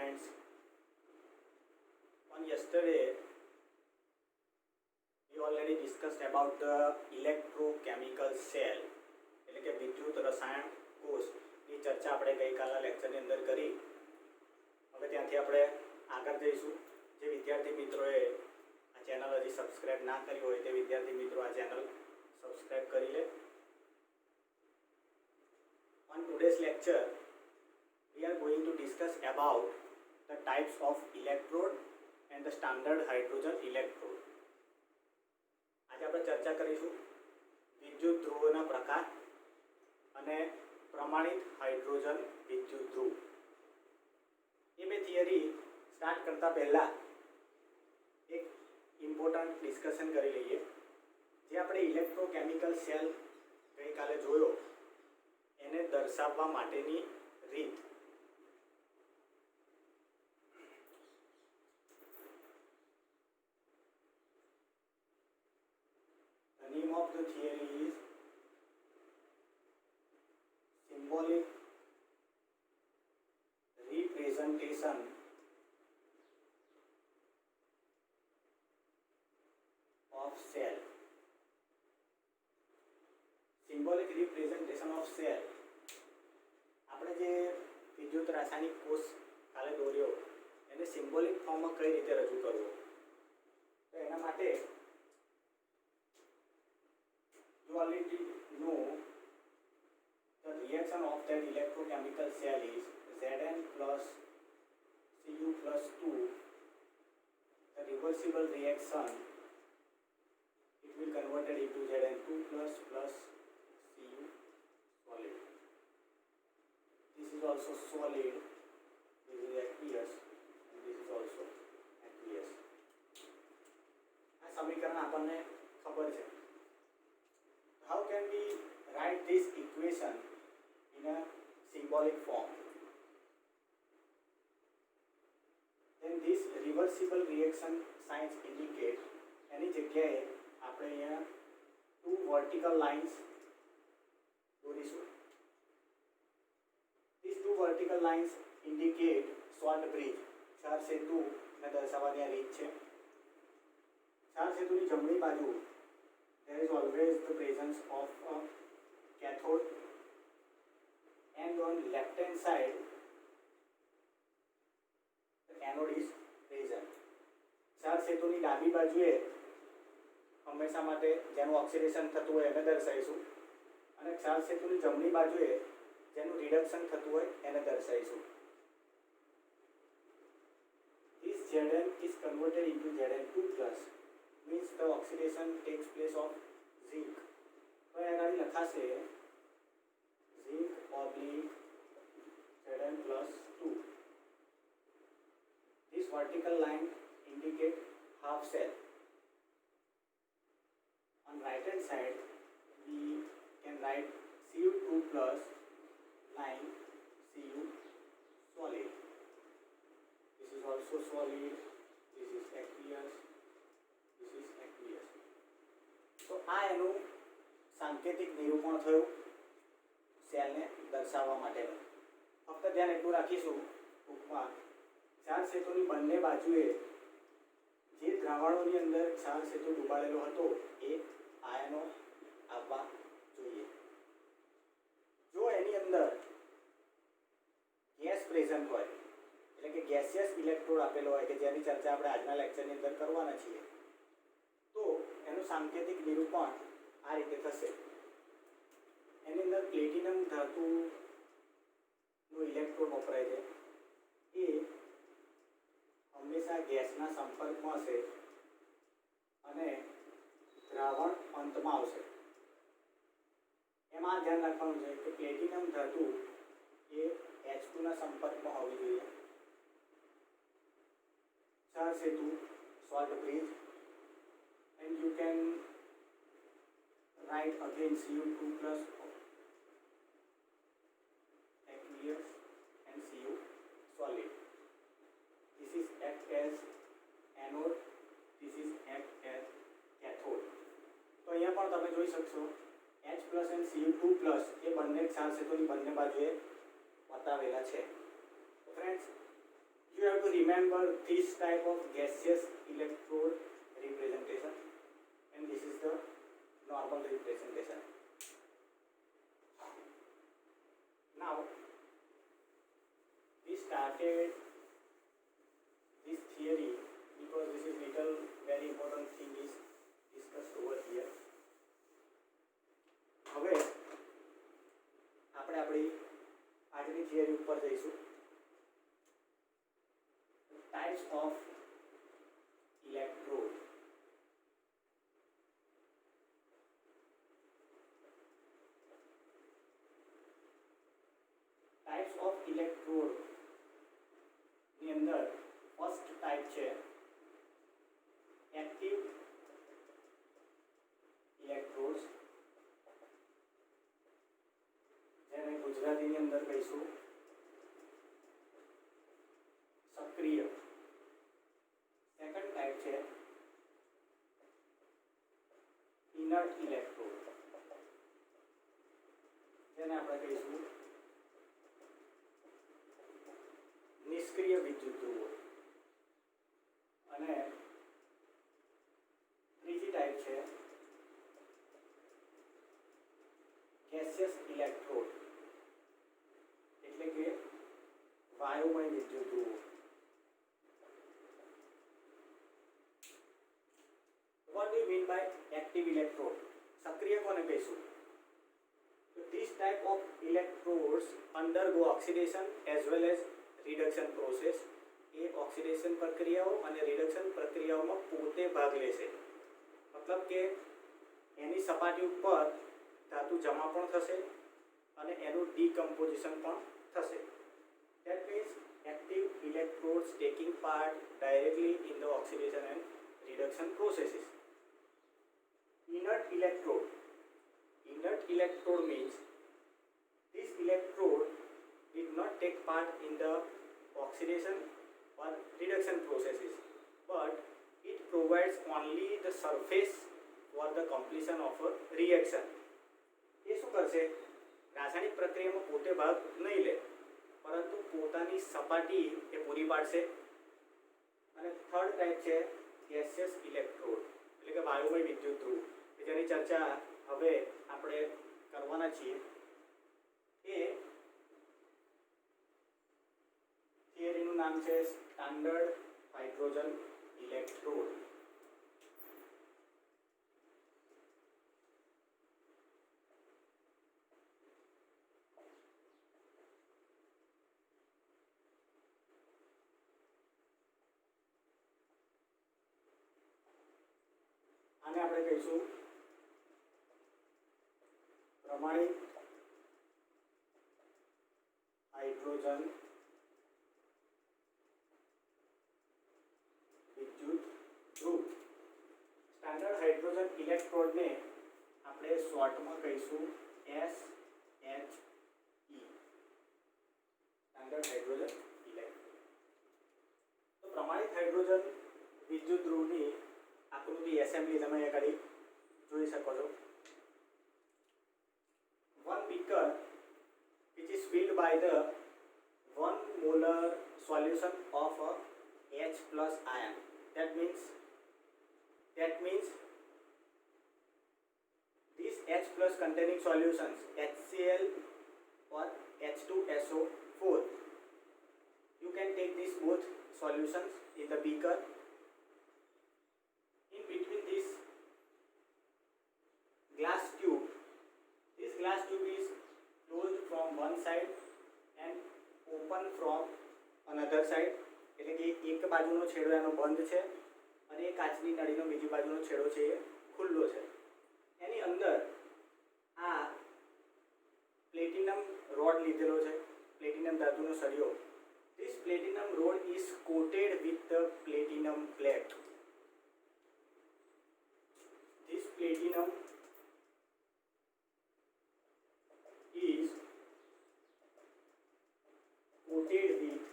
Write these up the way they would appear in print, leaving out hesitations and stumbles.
friends. On yesterday, we already discussed about the electrochemical cell, એટલે કે વિદ્યુત રસાયણ કોષની ચર્ચા આપણે ગઈકાલના લેક્ચરની અંદર કરી. હવે ત્યાંથી આપણે આગળ જઈશું. જે વિદ્યાર્થી મિત્રોએ આ ચેનલ હજી સબસ્ક્રાઇબ ના કરી હોય તે વિદ્યાર્થી મિત્રો આ ચેનલ સબસ્ક્રાઇબ કરી લે. On today's lecture, we are going to discuss about the types of electrode and the standard hydrogen electrode. આજે આપણે ચર્ચા કરીશું વિદ્યુત ધ્રુવોના પ્રકાર અને પ્રમાણિત હાઇડ્રોજન વિદ્યુત ધ્રુવ. એ બે થિયરી સ્ટાર્ટ કરતા પહેલા એક ઇમ્પોર્ટન્ટ ડિસ્કશન કરી લઈએ. જે આપણે ઇલેક્ટ્રોકેમિકલ સેલ ગઈકાલે જોયો એને દર્શાવવા માટેની રીત. The name of the theory is symbolic representation of cell. Symbolic representation of cell. આપણે જે વિદ્યુત રાસાયણિક કોષ કાલે દોર્યો એને સિમ્બોલિક ફોર્મમાં કઈ રીતે રજૂ કરવો, તો એના માટે you already know the reaction of that electrochemical cell is Zn plus Cu plus 2. The reversible reaction, it will converted into Zn2 plus Cu solid. This is also solid, this is aqueous, and this is also aqueous. આ સમીકરણ આપણને ખબર છે. How can we write this equation in a symbolic form? Then this reversible reaction signs indicate એની જગ્યાએ આપણે અહીંયા two vertical lines દોરીશું. These two vertical lines indicate short bridge. ક્ષાર સેતુને દર્શાવવાની આ રીત છે. ક્ષાર સેતુની જમણી બાજુ there is always the presence of a cathode, and on left hand side the anode is present. ક્ષાર સેતુની ડાબી બાજુએ હંમેશા માટે જેનું ઓક્સિડેશન થતું હોય એને દર્શાવીશું, અને ક્ષાર સેતુની જમણી બાજુએ જેનું રિડક્શન થતું હોય એને દર્શાવીશું. This Zn is converted into Zn2 plus, means the oxidation takes place of zinc. તો એ આગળ લખાશે zinc oblique Zn plus 2. This vertical line indicate half cell. On right hand side we can write Cu2 plus line Cu solid. This is also solid, this is aqueous, this is aqueous. તો આ એનું સાંકેતિક નિરૂપણ થયું સેલને દર્શાવવા માટેનું. ફક્ત ધ્યાન એટલું રાખીશું ટૂંકમાં, ક્ષાર સેતુની બંને બાજુએ જે દ્રાવણોની અંદર ક્ષાર સેતુ ડૂબાડેલો હતો એ આયનો આવવા જોઈએ. જો એની અંદર ગેસ પ્રેઝન્ટ હોય, એટલે કે ગેસિયસ ઇલેક્ટ્રોડ આપેલો હોય કે જેની ચર્ચા આપણે આજના લેક્ચરની અંદર કરવાના છીએ, તો એનું સાંકેતિક નિરૂપણ આ રીતે થશે. એની અંદર પ્લેટિનમ ધાતુનો ઇલેક્ટ્રોડ વપરાય છે. એ હંમેશા ગેસના સંપર્કમાં હશે અને દ્રાવણ અંતમાં આવશે. એમાં ધ્યાન રાખવાનું છે કે પ્લેટિનમ ધાતુ એ H2 ના સંપર્કમાં હોવી જોઈએ. ક્ષાર સેતુ salt bridge, and you can write again Cu2 plus aqueous and Cu solid. This is act as anode, this is act as cathode. તો અહીંયા પણ તમે જોઈ શકશો H plus and Cu2 plus એ બંને ક્ષાર સેતુની બંને બાજુએ બતાવેલા છે. તો friends, you you have to remember this type of gaseous electrode representation, and this is the normal representation. Now we started this theory because this is little very important thing is discussed over here. હવે આપણે આપણી આજની theory ઉપર જઈશું. Types of electrode. Types of electrode ની અંદર first type છે active electrodes, જેને ગુજરાતીની અંદર કહીશું સક્રિય. સેકન્ડ ટાઈપ છે ઇનર્ટ ઇલેક્ટ્રોડ, જેને આપણે કહીશું નિષ્ક્રિય વિદ્યુત ધ્રુવો. અને ત્રીજી ટાઈપ છે ગેસિયસ ઇલેક્ટ્રોડ, એટલે કે વાયુમય વિદ્યુત ધ્રુવો. What do you mean by active electrode? सक्रिय कोने कहीશું? So this type of electrodes undergo oxidation as well as reduction process. A oxidation પ્રક્રિયાઓ અને રિડક્શન પ્રક્રિયાઓમાં પોતે ભાગ લેશે. મતલબ કે એની સપાટી ઉપર ધાતુ જમા પણ થશે અને એનું ડીકમ્પોઝિશન પણ થશે. That means active electrodes taking part directly in the oxidation and reduction processes. Inert electrode. Inert electrode means this electrode did not take part in the oxidation or reduction processes, but it provides only the surface for the completion of a reaction. ये શું કરશે? રાસાયણિક પ્રક્રિયામાં પોતે ભાગ નહીં લે, પરંતુ પોતાની સપાટી એ પૂરી પાડશે. અને થર્ડ ટાઈપ છે ગેસિયસ ઇલેક્ટ્રોડ, એટલે કે વાયુમય વિદ્યુત ધ્રુવ, જેની ચર્ચા હવે આપણે કરવાના છીએ. એ થિયરીનું નામ છે સ્ટાન્ડર્ડ હાઇડ્રોજન ઇલેક્ટ્રોડ. આને આપણે કહીશું પ્રમાણિત હાઇડ્રોજન વિદ્યુત ધ્રુવ. સ્ટાન્ડર્ડ હાઇડ્રોજન ઇલેક્ટ્રોડને આપણે શોર્ટમાં કહીશું SHE, સ્ટાન્ડર્ડ હાઇડ્રોજન ઇલેક્ટ્રોડ. તો પ્રમાણિત હાઇડ્રોજન વિદ્યુત ધ્રુવની આકૃતિ એસેમ્બલી તમે અહીંયા કરી જોઈ શકો છો. One beaker which is filled by the 1 molar solution of a H plus ion. That means these H plus containing solutions HCl or H2SO4. You can take these both solutions in the beaker. In between this glass tube, this glass tube is closed from one side and open from another side. એટલે કે એક બાજુનો છેડો એનો બંધ છે અને એ કાચની નળીનો બીજી બાજુનો છેડો છે એ ખુલ્લો છે. એની અંદર આ પ્લેટિનમ રોડ લીધેલો છે, પ્લેટિનમ ધાતુનો સળિયો. This platinum rod is coated with the platinum plate. This platinum is coated with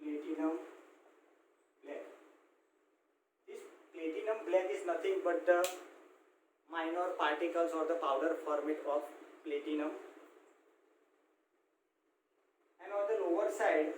platinum black. This platinum black is nothing but the minor particles or the powder format of platinum, and on the lower side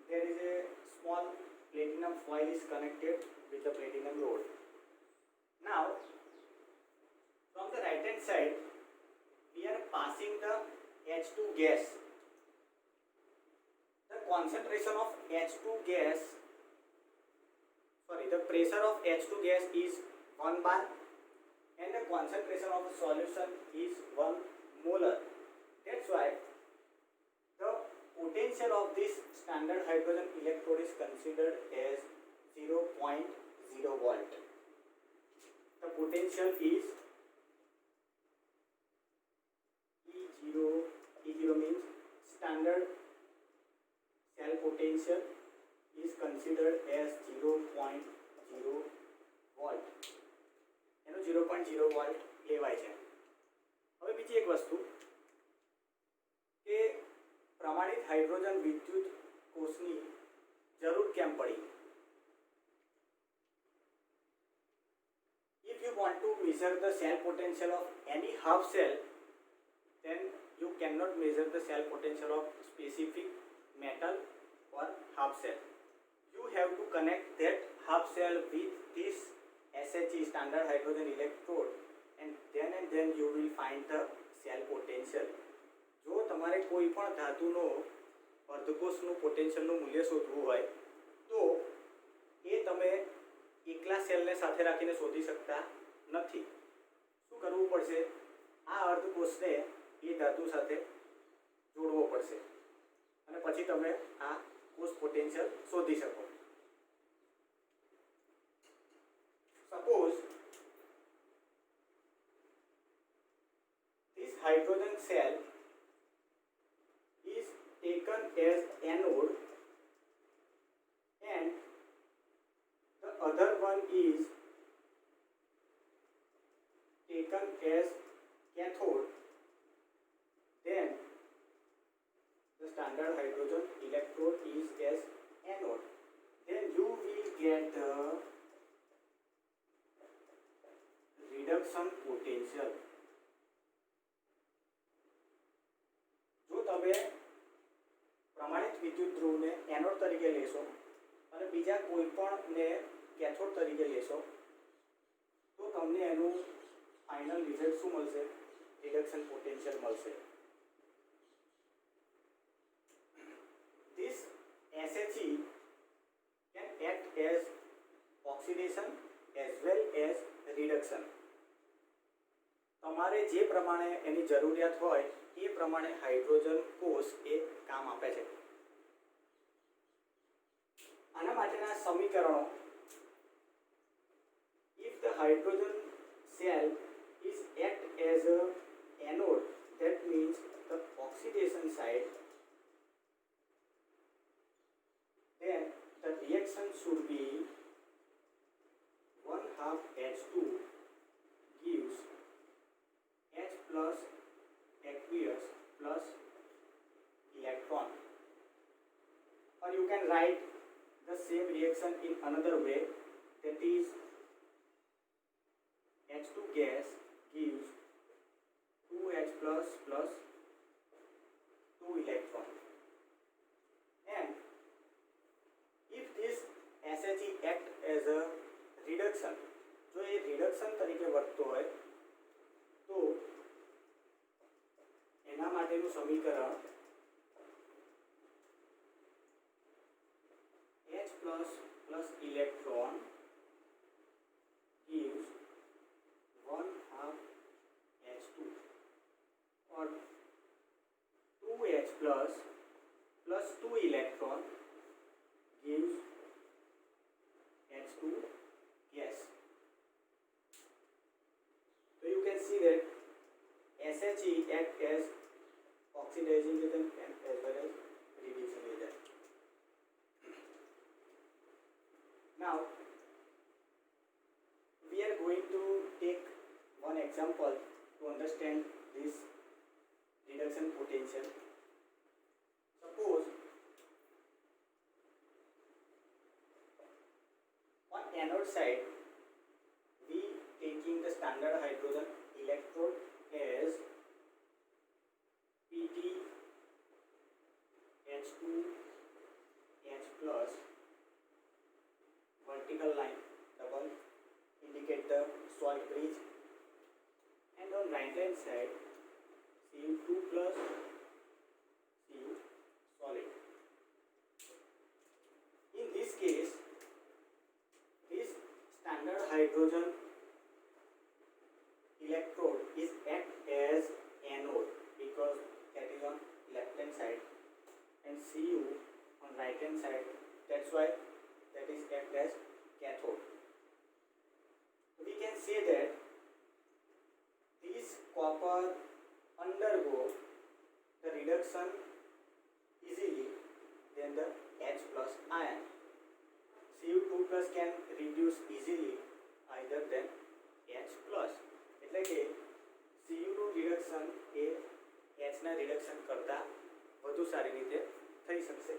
there is a small platinum foil is connected with the platinum rod. Now from the right hand side we are passing the H2 gas. The concentration of H2 gas, the pressure of H2 gas is 1 bar and the concentration of the solution is 1 molar. That's why the potential of this standard hydrogen electrode is considered as 0.0 volt. The potential is E0 means standard cell potential is considered as 0.0 volt. એનો 0.0 volt લેવાય છે. હવે બીજી એક વસ્તુ કે પ્રમાણિત hydrogen વિદ્યુત કોષની જરૂર કેમ પડી? If you want to measure the cell potential of any half cell, then you cannot measure the cell potential of specific metal or half cell. You have to connect that half cell with this SHE standard hydrogen electrode and then you will find the cell potential. જો તમારે કોઈ પણ ધાતુનો અર્ધકોષનું પોટેન્શિયલનું મૂલ્ય શોધવું હોય તો એ તમે એકલા સેલને સાથે રાખીને શોધી શકતા નથી. શું કરવું પડશે? આ અર્ધકોષને એ ધાતુ સાથે જોડવો પડશે અને પછી તમે આ કોષ પોટેન્શિયલ શોધી શકો. Suppose this hydrogen cell is taken as anode and the other one is taken as cathode, then the standard hydrogen electrode is as anode. Then you will get the reduction potential. જો તમે પ્રમાણિત વિદ્યુત ધ્રુવને anode તરીકે લેશો અને બીજા કોઈ પણને કેથોડ તરીકે લેશો તો તમને એનું ફાઇનલ રિઝલ્ટ શું મળશે? રિડક્શન પોટેન્શિયલ મળશે. This SHE can act as oxidation as well as reduction. તમારે જે પ્રમાણે એની જરૂરિયાત હોય એ પ્રમાણે હાઇડ્રોજન કોષ એ કામ આપે છે. આના માટેના સમીકરણો: if the hydrogen cell is act as a anode, that means the oxidation side, then the reaction should be 1/2 H2 gives H plus aqueous plus electron. Or you can write the same reaction in another way, that is H2 gas gives 2H plus plus 2 electron. And if this SHE act as a reduction, જો એ reduction તરીકે વર્તતો હોય તો એના માટેનું સમીકરણ H plus plus electron gives 1/2 H2 or 2H plus plus 2 electron gives H2 gas. So you can see that SHE act as oxidizing agent and as well as reducing agent. Now we are going to take one example to understand this reduction potential. Suppose on anode side we taking the standard hydrogen electrode as hydrogen electrode is act as anode because that is on left hand side, and Cu on right hand side, that's why that is act as cathode. We can say that these copper undergo the reduction easily than the H plus ion. Cu2 plus can reduce easily either than H plus. એટલે કે Cu નું reduction એ H ના reduction કરતા વધુ સારી રીતે થઈ શકશે,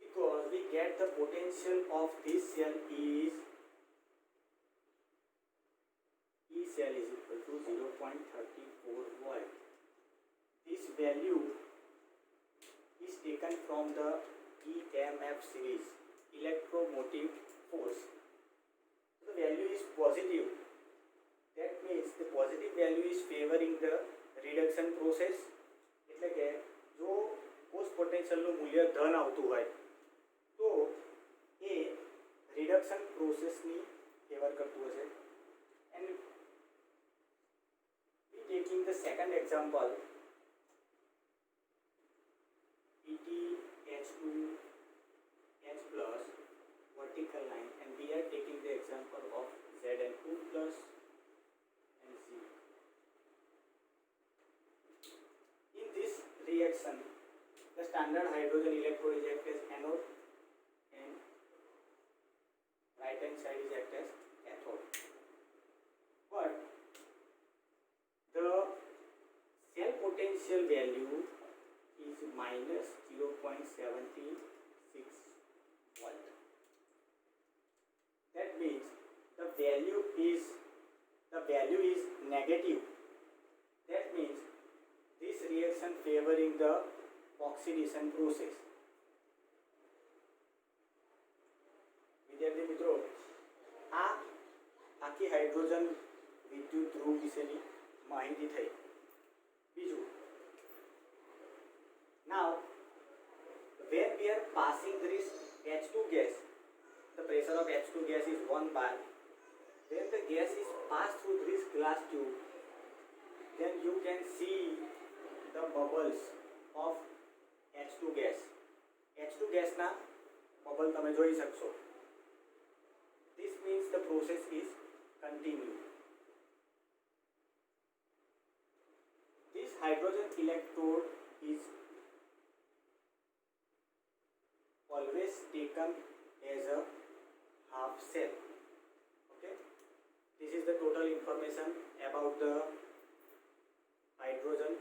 because we get the potential of this cell is E cell is equal to 0.34 volt. This value is taken from the EMF series, electromotive force. The value is positive. That means the positive value is favoring the reduction process. એટલે કે જો post પોટેન્શિયલનું મૂલ્ય ધન આવતું હોય તો એ reduction પ્રોસેસની favour કરતું હશે. And we taking the second example, PtH2 H plus vertical line, and we are taking the example of Zn2 plus and C. In this reaction, the standard hydrogen electrode is act as anode and right hand side is act as cathode. But the cell potential value is minus 0.76 volt. That means the value is negative. That means this reaction favoring the oxidation process. વિદ્યાર્થી મિત્રો, આ આખી hydrogen વિદ્યુત ધ્રુવ વિશેની માહિતી થઈ. બીજું, now when we are passing this H2 gas, the pressure of H2 gas is 1 bar. When the gas is passed through this glass tube, then you can see the bubbles of H2 gas. H2 gas na bubble તમે જોઈ શકશો. This means the process is continued. This hydrogen electrode is always taken as a half cell. Okay, this is the total information about the hydrogen